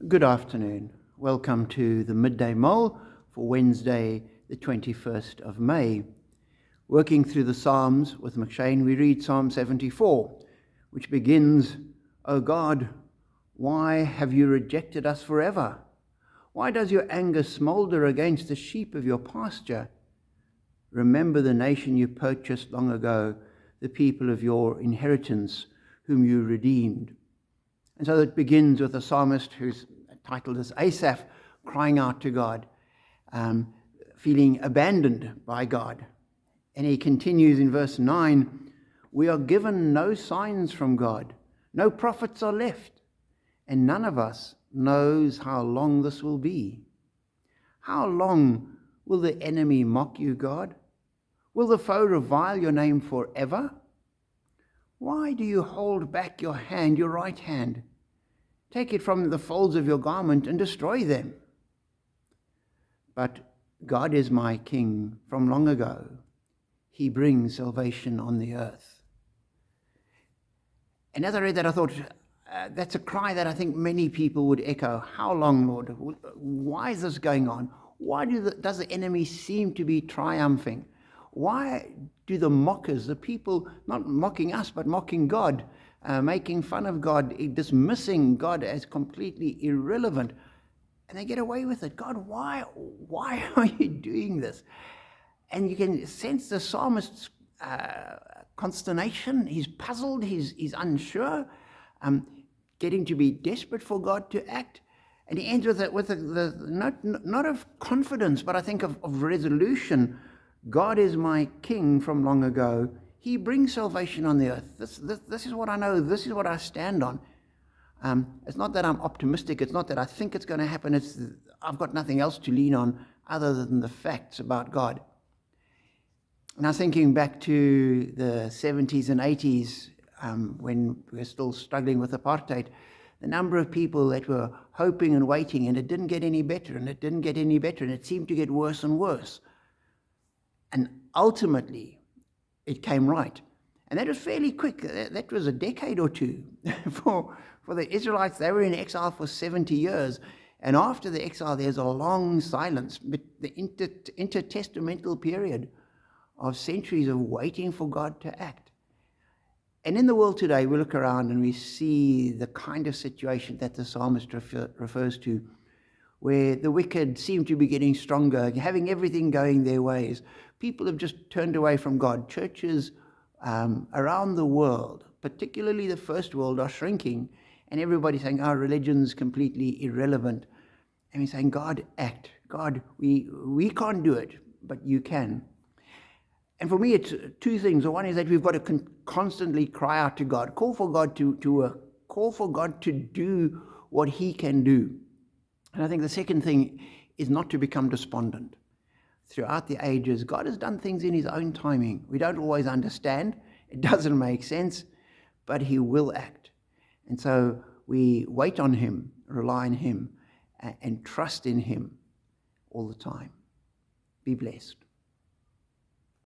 Good afternoon. Welcome to the Midday Mull for Wednesday, the 21st of May. Working through the Psalms with McShane, we read Psalm 74, which begins, "O God, why have you rejected us forever? Why does your anger smolder against the sheep of your pasture? Remember the nation you purchased long ago, the people of your inheritance, whom you redeemed." And so it begins with a psalmist who's titled as Asaph, crying out to God, feeling abandoned by God. And he continues in verse 9, "We are given no signs from God, no prophets are left, and none of us knows how long this will be. How long will the enemy mock you, God? Will the foe revile your name forever? Why do you hold back your hand, your right hand? Take it from the folds of your garment and destroy them. But God is my King from long ago. He brings salvation on the earth." And as I read that, I thought, that's a cry that I think many people would echo. How long, Lord? Why is this going on? Why does the enemy seem to be triumphing? Why do the mockers, the people not mocking us, but mocking God, making fun of God, dismissing God as completely irrelevant, and they get away with it? God, why are you doing this? And you can sense the psalmist's consternation. He's puzzled, he's unsure, getting to be desperate for God to act. And he ends with the not of confidence, but I think of resolution. God is my King from long ago. He brings salvation on the earth. This is what I know. This is what I stand on. It's not that I'm optimistic. It's not that I think it's going to happen. I've got nothing else to lean on other than the facts about God. And I was thinking back to the 70s and 80s when we were still struggling with apartheid, the number of people that were hoping and waiting, and it didn't get any better, and it didn't get any better, and it seemed to get worse and worse. And ultimately, it came right. And that was fairly quick. That was a decade or two. For the Israelites, they were in exile for 70 years. And after the exile, there's a long silence, but the intertestamental period of centuries of waiting for God to act. And in the world today, we look around and we see the kind of situation that the psalmist refers to, where the wicked seem to be getting stronger, having everything going their ways. People have just turned away from God. Churches around the world, particularly the first world, are shrinking, and everybody's saying, "Our religion's completely irrelevant." And we're saying, "God, act. God, we can't do it, but you can." And for me, it's two things. One is that we've got to constantly cry out to God, call for God to work, call for God to do what he can do. And I think the second thing is not to become despondent. Throughout the ages, God has done things in his own timing. We don't always understand. It doesn't make sense, but he will act. And so we wait on him, rely on him, and trust in him all the time. Be blessed.